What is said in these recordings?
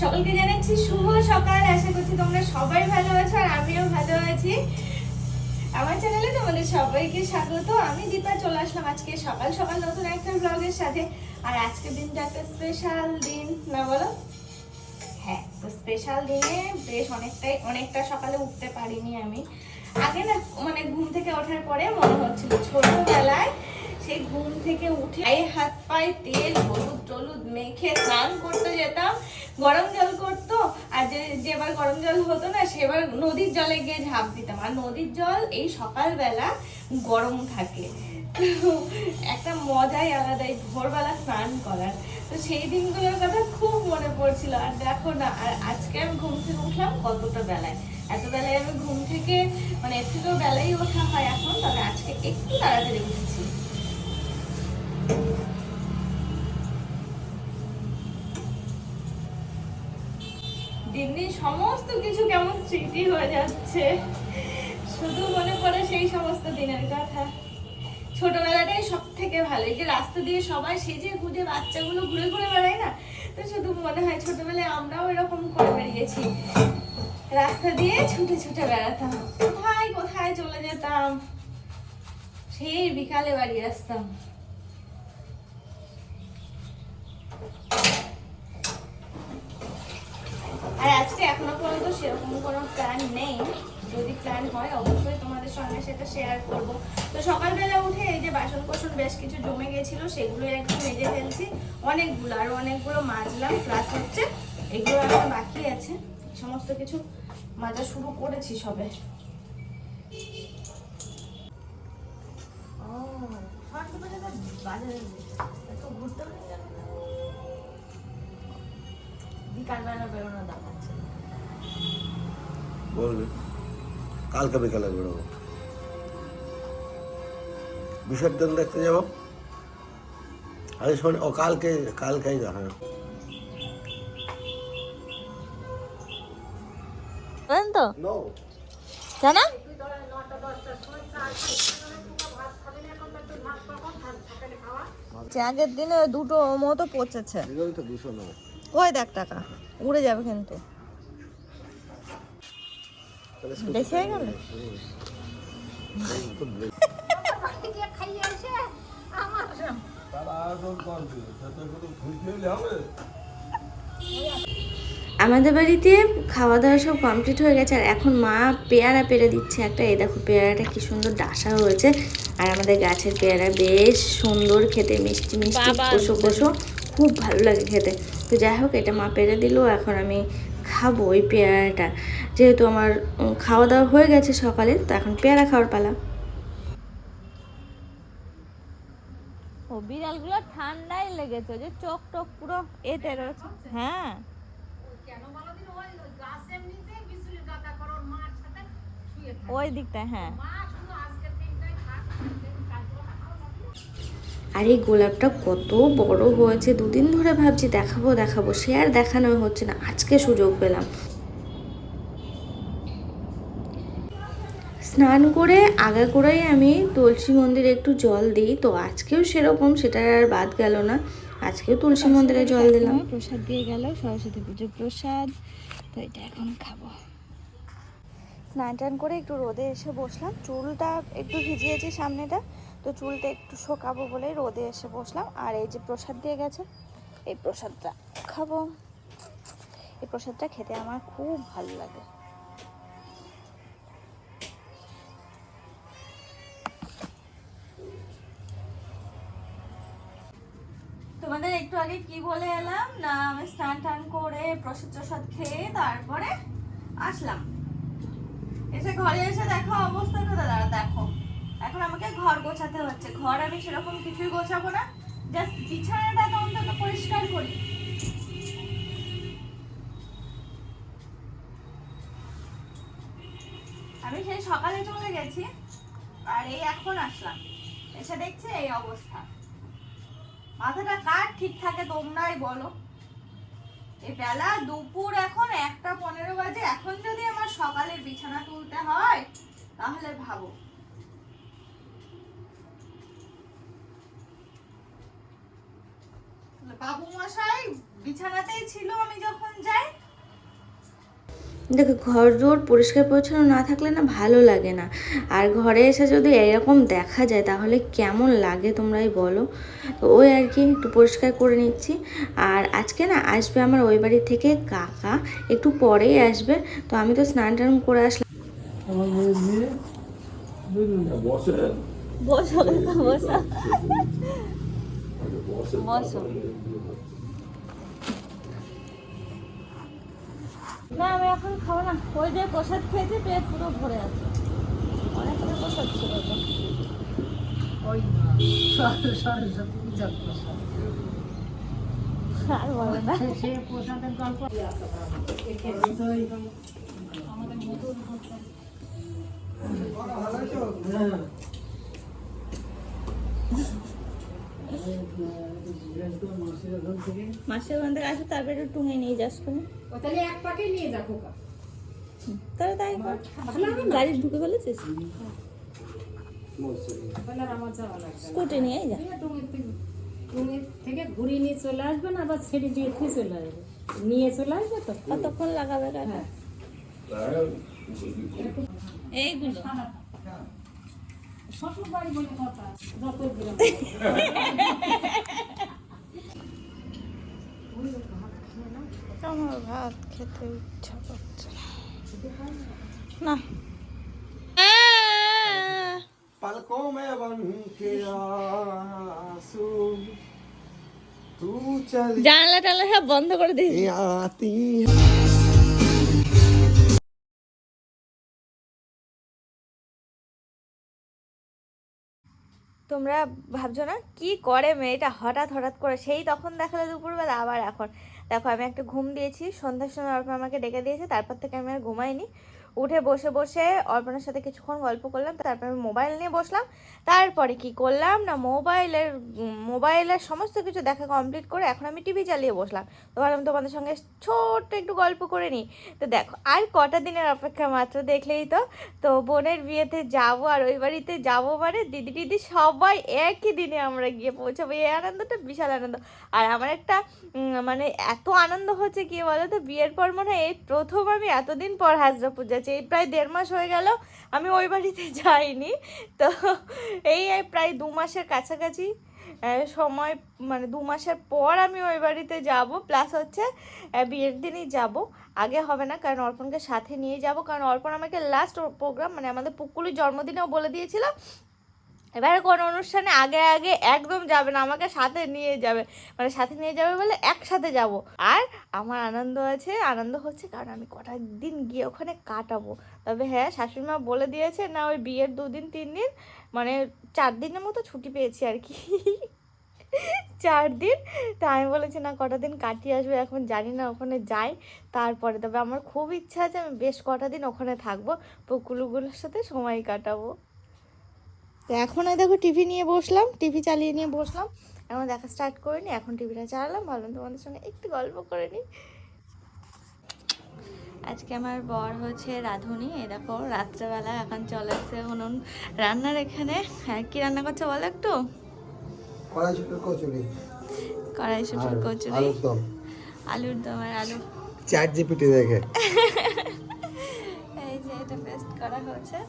সকলকে জানাচ্ছি শুভ সকাল। আশা করছি তোমরা সবাই ভালো আছো আর আমিও ভালো আছি। আমার চ্যানেলে তোমাদের সবাইকে স্বাগত। আমি দীপা চলে আসলাম আজকে সকাল সকাল নতুন একটা ব্লগের সাথে। আর আজকের দিনটা একটা স্পেশাল দিন, না বলো? হ্যাঁ, তো স্পেশাল দিনে বেশ অনেকটা সকালে উঠতে পারিনি আমি। আগে না মানে ঘুম থেকে ওঠার পরে মনে হচ্ছিল ছোটবেলায় সেই ঘুম থেকে উঠে হাত পায়ে তেল হলুদ টলুদ মেখে স্নান করতে যেতাম। গরম জল করতো, আর যেবার গরম জল হতো না সেবার নদীর জলে গিয়ে ঝাঁপ দিতাম। আর নদীর জল এই সকালবেলা গরম থাকে, একটা মজাই আলাদা এই ভোরবেলা স্নান করার। তো সেই দিনগুলোর কথা খুব মনে পড়ছিল। আর দেখো না, আর আজকে আমি ঘুম থেকে উঠলাম কতটা বেলায়। এত বেলায় আমি ঘুম থেকে মানে এর থেকেও বেলায় ওঠা হয় এখন, তবে আজকে একটু তাড়াতাড়ি উঠেছি। দিন দিন সমস্ত কিছু কেমন স্মৃতি হয়ে যাচ্ছে, শুধু মনে পড়ে সেই সমস্ত দিনের কথা। ছোটবেলাটাই সব থেকে ভালো। এই যে রাস্তা দিয়ে সবাই সেজে গুজে বাচ্চাগুলো ঘুরে ঘুরে বেড়ায় না, তো শুধু মনে হয় ছোটবেলায় আমরাও এরকম করে বেরিয়েছি। রাস্তা দিয়ে ছুটে ছুটে বেড়াতাম, কোথায় কোথায় চলে যেতাম, সেই বিকালে বাড়ি আসতাম। আর আজকে এখনো পর্যন্ত সেরকম কোনো প্ল্যান নেই। যদি প্ল্যান হয় অবশ্যই তোমাদের সঙ্গে সেটা শেয়ার করব। তো সকালবেলা উঠে এই যে বাসন কোসন বেশ কিছু জমে গেছিল, সেগুলো একটু মেজে ফেলছি। অনেকগুলো আরো অনেকগুলো মাজলাম, প্লাস হচ্ছে এগুলো একটা বাকি আছে। সমস্ত কিছু মাজা শুরু করেছি সবে। বিকালবেলা বেরোনো দরকার ছিল। বলবে কালকে বিকালে বেরোবো, বিসর্জন দেখতে যাবো। আরে শোন, ও কালকেই দেখা তো জানা আগের দিনে দুটো মতো পচেছে। ওই দেখ টাকা উড়ে যাবে কিন্তু। বেশি হয়ে গেল। আমাদের বাড়িতে খাওয়া দাওয়া সব কমপ্লিট হয়ে গেছে, আর এখন মা পেয়ারা পেরে দিচ্ছে একটা। এই দেখো পেয়ারাটা কি সুন্দর ডাসা হয়েছে, আর আমাদের গাছের পেয়ারা বেশ সুন্দর খেতে, মিষ্টি মিষ্টি কোষো কোষো, খুব ভালো লাগে খেতে। তো যাই হোক, এটা মা পেরে দিল, এখন আমি খাবো ওই পেয়ারাটা। যেহেতু আমার খাওয়া দাওয়া হয়ে গেছে সকালে, তো এখন পেয়ারা খাওয়ার পালা। ও বিড়ালগুলো ঠান্ডাই লেগেছে, যে চোখ টোক পুরো এতে রয়েছে। হ্যাঁ, ওই দিকটা। হ্যাঁ, আর এই গোলাপটা কত বড় হয়েছে, দুদিন ধরে ভাবছি দেখাবো দেখাবো, সে আর দেখানো হচ্ছে না। আজকে সুযোগ পেলাম। স্নান করে আগাগোড়াই আমি তুলসী মন্দিরে একটু জল দিই, তো আজকেও সেরকম, সেটা আর বাদ গেল না। আজকেও তুলসী মন্দিরে জল দিলাম। প্রসাদ দিয়ে গেল, সরস্বতী পুজোর প্রসাদ, তো এটা এখন খাবো। স্নান টান করে একটু রোদে এসে বসলাম, চুলটা একটু ভিজিয়েছি সামনেটা, তো চুলটা একটু শোকাবো বলে রোদে এসে বসলাম। আর এই যে প্রসাদ দিয়ে গেছে, এই প্রসাদটা খাবো। এই প্রসাদটা খেতে আমার খুব ভালো লাগে। তোমাদের একটু আগে কি বলে এলাম না, আমি স্নান টান করে প্রসাদ খেয়ে তারপরে আসলাম। এসে ঘরে এসে দেখো অবস্থাটা, দাদা দেখো, এখন আমাকে ঘর গোছাতে হচ্ছে। ঘর আমি সেরকম কিছুই গোছাবো না, জাস্ট বিছানাটা তো অন্তত পরিষ্কার করি। আমি সেই সকালে চলে গেছি, আর এই এখন আসলাম, এসে দেখছি এই অবস্থা। মাথাটা কার ঠিক থাকে তোমরাই বলো। এই বেলা দুপুর এখন 1:15 বাজে, এখন যদি আমার সকালের বিছানা তুলতে হয় তাহলে ভাবো। বাবু মশাই বিছানাতেই ছিল আমি যখন যাই। দেখো ঘর দোর পরিষ্কার পরিচ্ছন্ন না থাকলে না ভালো লাগে না, আর ঘরে এসে যদি এরকম দেখা যায় তাহলে কেমন লাগে তোমরাই বলো। তো ওই আর কি একটু পরিষ্কার করে নিচ্ছি। আর আজকে না আসবে আমার ওই বাড়ি থেকে কাকা, একটু পরেই আসবে। তো আমি তো স্নান টান করে আসলাম। বসো বসো বসো। না আমি এখন খাবো না, ওই যে প্রসাদ খেয়েছি, পেট পুরো ভরে আছে, অনেকটা প্রসাদ ছিল তো। ওই সরস্বতী পূজার প্রসাদ, আর বলো না। সে প্রসাদের গল্প আমাদের মধুর মাসের ওখান থেকে আসে, তারপরে একটু টুঙে নিয়ে যাস তুমি। তাহলে এক পাকে নিয়ে যা খোকা। তাহলে তাই কর। গাড়ি ঢুকে ফেলেছিস, আমার যাওয়া লাগবে স্কুটি নিয়ে যা। টুঙের থেকে ঘুরিয়ে নিয়ে চলে আসবে না, আবার ছেড়ে দিয়ে ফিরে চলে আসবে, নিয়ে চলে আসবে তো। কতক্ষণ লাগাবে কাকা? হ্যাঁ। এইগুলো শ্বশুর বাড়ি বলে কথা, যত গ্রাম আমার ভাত খেতে ইচ্ছা করছে না। पलकों में बन के आंसू तू चली জানলা টানলা সব বন্ধ করে দিস। आती তোমরা ভাবছো না কি করে মেয়েটা হঠাৎ হঠাৎ করে, সেই তখন দেখালে দুপুরবেলা, আবার এখন দেখো। আমি একটা ঘুম দিয়েছি সন্ধ্যার সময়, অর্পণ আমাকে ডেকে দিয়েছে, তারপর থেকে আমি আর ঘুমাইনি। উঠে বসে বসে অর্পণের সাথে কিছুক্ষণ গল্প করলাম, তারপর আমি মোবাইল নিয়ে বসলাম। তারপরে কি করলাম না, মোবাইলের সমস্ত কিছু দেখা কমপ্লিট করে এখন আমি টিভি চালিয়ে বসলাম। তো ভাবলাম তোমাদের সঙ্গে ছোট্ট একটু গল্প করে নিই। তো দেখো আর কটা দিনের অপেক্ষা মাত্র, দেখলেই তো। তো বোনের বিয়েতে যাব, আর ওই বাড়িতে যাবো, মানে দিদি দিদি সবাই একই দিনে আমরা গিয়ে পৌঁছাবো। এই আনন্দটা বিশাল আনন্দ। আর আমার একটা মানে এত আনন্দ হচ্ছে কি বলো তো, বিয়ের পর মনে হয় এই প্রথম আমি এতদিন পর হাজরাপুর যাচ্ছি। এই প্রায় 1.5 মাস হয়ে গেল আমি ওই বাড়িতে যাইনি। তো এই প্রায় 2 মাসের কাছাকাছি সময়, মানে 2 মাসের পর আমি ওই বাড়িতে যাব। প্লাস হচ্ছে বিয়ের দিনই যাব, আগে হবে না, কারণ অর্পণকে সাথে নিয়ে যাব। কারণ অর্পণ আমাকে লাস্ট প্রোগ্রাম, মানে আমাদের পুকুলির জন্মদিনেও বলে দিয়েছিল এবারে কোনো অনুষ্ঠানে আগে আগে একদম যাবে না, আমাকে সাথে নিয়ে যাবে। মানে সাথে নিয়ে যাবে বলে একসাথে যাব। আর আমার আনন্দ হচ্ছে কারণ আমি কটা দিন গিয়ে ওখানে কাটাবো। তবে হ্যাঁ, শাশুড়িমা বলে দিয়েছে না, ওই বিয়ের 2 দিন 3 দিন, মানে 4 দিনের মতো ছুটি পেয়েছি আর কি। 4 দিন। তা আমি বলেছি না, কটা দিন কাটিয়ে আসবে, এখন জানি না ওখানে যাই তারপরে। তবে আমার খুব ইচ্ছা আছে আমি বেশ কটা দিন ওখানে থাকবো, পুকুলুগুলোর সাথে সময় কাটাবো। তো এখন দেখো টিভি নিয়ে বসলাম, টিভি চালিয়ে নিয়ে বসলাম, এখন দেখা স্টার্ট করিনি। এখন টিভিটা চালালাম, ভাবলাম তোমাদের সঙ্গে একটু গল্প করে নিই। আজকে আমার বর হচ্ছে রাঁধুনি। এই দেখো রাত্রেবেলা এখন চলে আসছে উনুন রান্নার এখানে। হ্যাঁ, কি রান্না করছে বলো একটু? কড়াইশুটির কচুরি, কড়াইশুটির কচুরি, আলুর দম, আলুর দম আর আলু। চ্যাট জিপিটি দেখে এই যে এটা পেস্ট করা হচ্ছে।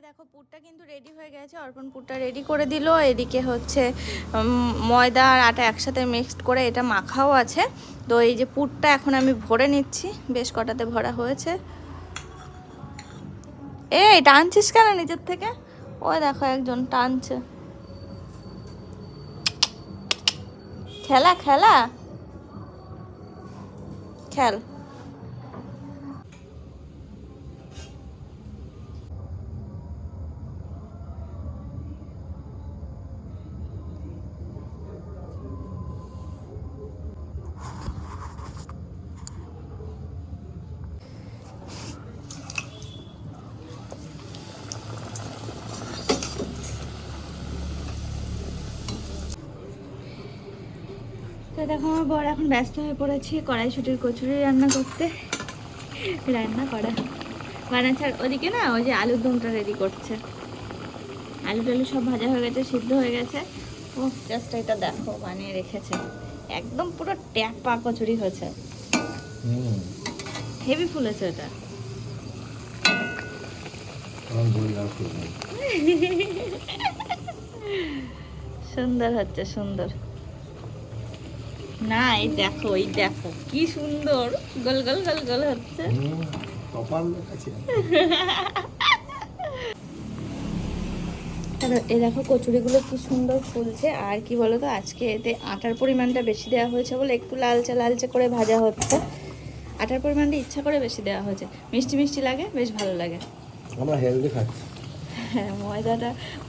দেখো পুরটা কিন্তু রেডি হয়ে গেছে, অর্পণ পুরটা রেডি করে দিল। এদিকে হচ্ছে ময়দা আর আটা একসাথে মিক্সড করে এটা মাখাও আছে। তো এই যে পুরটা এখন আমি ভরে নিচ্ছি, বেশ কটাতে ভরা হয়েছে। এই টানছিস কেন নিজের থেকে? ওই দেখো একজন টানছে। খেলা খেলা খেল। তো দেখো আমার বর এখন ব্যস্ত হয়ে পড়েছি কড়াইশুটির কচুরি রান্না করতে। রান্না করা বানাচ্ছে, আর ওদিকে না ওই যে আলুর দমটা রেডি করছে। আলু টালু সব ভাজা হয়ে গেছে, সিদ্ধ হয়ে গেছে। ও জাস্ট এটা দেখো বানিয়ে রেখেছে, একদম পুরো ট্যাপা কচুরি হয়েছে, হেভি ফুলেছে এটা। সুন্দর হচ্ছে, সুন্দর না? এই দেখো, এই দেখো কি সুন্দর গোল গোল গোল গোল হচ্ছে। এই দেখো কচুরিগুলো কি সুন্দর ফুলছে। আর কি বলতো, আজকে এতে আটার পরিমাণটা বেশি দেওয়া হয়েছে বলে একটু লালচে লালচে করে ভাজা হচ্ছে। আটার পরিমাণটা ইচ্ছা করে বেশি দেওয়া হয়েছে, মিষ্টি মিষ্টি লাগে, বেশ ভালো লাগে। আমরা হেলদি খাচ্ছি। হ্যাঁ,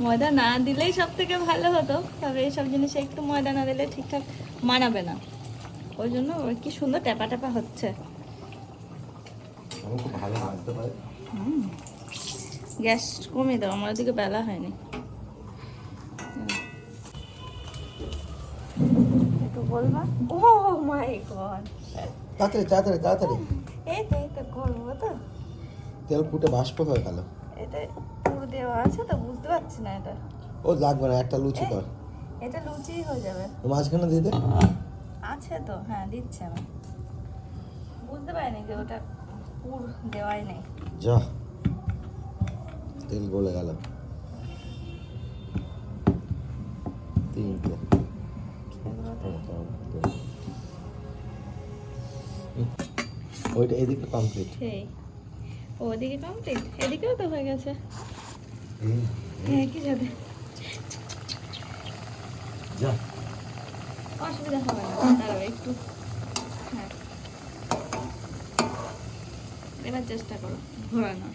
ময়দা না দিলেই সব থেকে ভালো হতো, তবে এইসব জিনিসে একটু ময়দা না দিলে ঠিকঠাক মানাবে না, ওই জন্য কি সুন্দর ট্যাপা ট্যাপা হচ্ছে। আমি খুব ভালো ভাজতে পারি। গ্যাস কমিয়ে দাও, আমার ওদিকে বেলা হয়নি। একটু বলবা? ও মাই গড, তাড়াতাড়ি তাড়াতাড়ি তাড়াতাড়ি। এই তো করবো তো। তেল ফুটে বাষ্প হয়ে গেল। এটা পুরো দেওয়া আছে তো, বুঝতে পারছি না এটা। ও লাগবে না, একটা লুচি কর। এটা লুচি হয়ে যাবে। মাঝখানে দিয়ে দে। আছে তো, হ্যাঁ দিচ্ছে। আমি বুঝতে পারিনি যে ওটা পুর দেওয়াই নেই। যা, তেল গলে গেল। তিনটে ওইটা এদিকে কমপ্লিট। সেই ওদিকে কমপ্লিট, এদিকেও তো হয়ে গেছে। হ্যাঁ, কি যাবে, যা, অসুবিধা হবে না, দাঁড়াও একটু। হ্যাঁ, এবার চেষ্টা করো ঘোরানোর।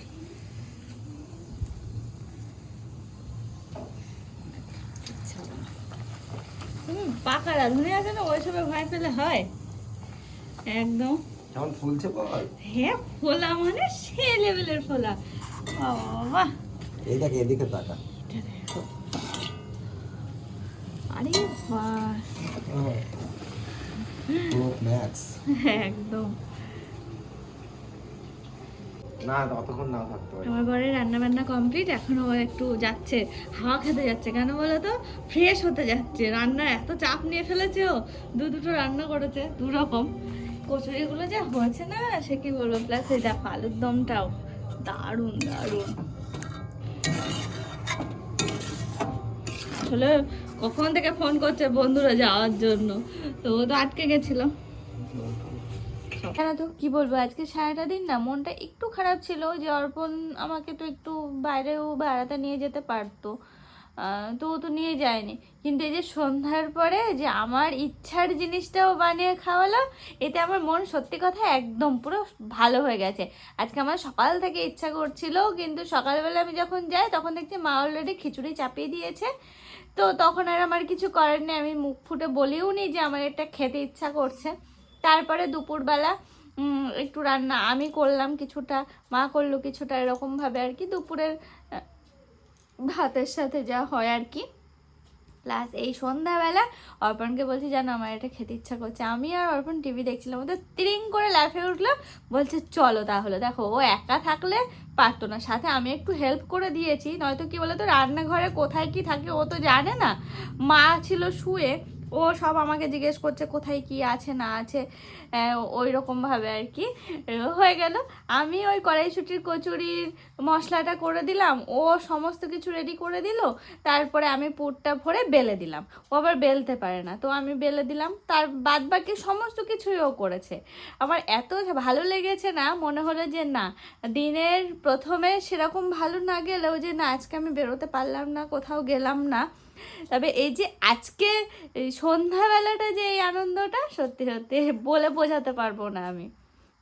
পাকা রাঁধুনি আছে না, ওইসবে ভয় পেলে হয়? একদম কেমন ফুলছে বল। হ্যাঁ, ফোলা মানে সে লেভেলের ফোলা। বাবা, এই দেখ, এদিকে তাকা। আরে বাহ, পুরো ম্যাক্স একদম। না, অতক্ষণ না থাকতে পারি। আমার ঘরে রান্না বান্না কমপ্লিট, এখন ও একটু যাচ্ছে হাওয়া খেতে যাচ্ছে। কেন বলো তো? ফ্রেশ হতে যাচ্ছে। রান্নার এত চাপ নিয়ে ফেলেছে ও, দুটো রান্না করেছে, দু রকম। কচুরিগুলো যা হয়েছে না, সে কি বলবো। প্লাস এই দেখো আলুর দমটাও দারুণ দারুণ। আসলে কখন থেকে ফোন করছে বন্ধুরা যাওয়ার জন্য, তো ও তো আটকে গেছিল। কেন তো কি বলবো, আজকে সারাটা দিন না মনটা একটু খারাপ ছিল যে অর্পণ আমাকে তো একটু বাইরেও বেড়াতে নিয়ে যেতে পারতো, তো ও তো নিয়ে যায়নি। কিন্তু এই যে সন্ধ্যার পরে যে আমার ইচ্ছার জিনিসটাও বানিয়ে খাওয়ালো, এতে আমার মন সত্যি কথা একদম পুরো ভালো হয়ে গেছে। আজকে আমার সকাল থেকে ইচ্ছা করছিল, কিন্তু সকালবেলা আমি যখন যাই তখন দেখছি মা অলরেডি খিচুড়ি চাপিয়ে দিয়েছে। তো তখন আর আমার কিছু করার নেই, আমি মুখ ফুটে বলিও নি যে আমার এটা খেতে ইচ্ছা করছে। তারপরে দুপুরবেলা একটু রান্না আমি করলাম কিছুটা, মা করলো কিছুটা, এরকমভাবে আর কি দুপুরের ভাতের সাথে যা হয় আর কি। প্লাস এই সন্ধ্যাবেলা অর্পণকে বলছি জানো আমার এটা খেতে ইচ্ছা করছে। আমি আর অর্পণ টিভি দেখছিলাম, ওদের তিরিং করে লাফিয়ে উঠলো, বলছে চলো তাহলে। দেখো ও একা থাকলে পারতো না, সাথে আমি একটু হেল্প করে দিয়েছি, নয়তো কি বলতো রান্নাঘরে কোথায় কি থাকে ও তো জানে না। মা ছিল শুয়ে, ও সব আমাকে জিজ্ঞেস করছে কোথায় কি আছে না আছে, ওই রকমভাবে আর কি হয়ে গেল। আমি ওই কড়াইশুঁটির কচুরির মশলাটা করে দিলাম, ও সমস্ত কিছু রেডি করে দিল। তারপরে আমি পুরটা ভরে বেলে দিলাম, ও আবার বেলতে পারে না, তো আমি বেলে দিলাম। তার বাদ বাকি সমস্ত কিছুই ও করেছে। আমার এত ভালো লেগেছে না, মনে হলো যে না, দিনের প্রথমে সেরকম ভালো না গেলেও যে না আজকে আমি বেরোতে পারলাম না, কোথাও গেলাম না, তবে এই যে আজকে সন্ধ্যাবেলাটা যে এই আনন্দটা সত্যি সত্যি বলে বোঝাতে পারবো না আমি।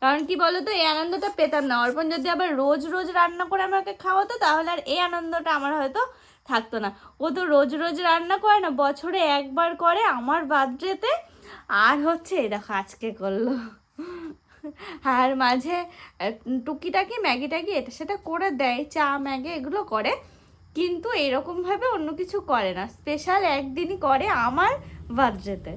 কারণ কি বলতো, এই আনন্দটা পেতাম না। অর্পণ যদি আবার রোজ রোজ রান্না করে আমাকে খাওয়াতো তাহলে আর এই আনন্দটা আমার হয়তো থাকতো না। ও তো রোজ রোজ রান্না করে না, বছরে একবার করে আমার বার্থডেতে, আর হচ্ছে এই দেখো আজকে করলো। আর মাঝে টুকিটাকি ম্যাগি ট্যাগি এটা সেটা করে দেয়, চা ম্যাগি এগুলো করে, কিন্তু এরকমভাবে অন্য কিছু করে না। স্পেশাল একদিনই করে আমার বার্থডেতে।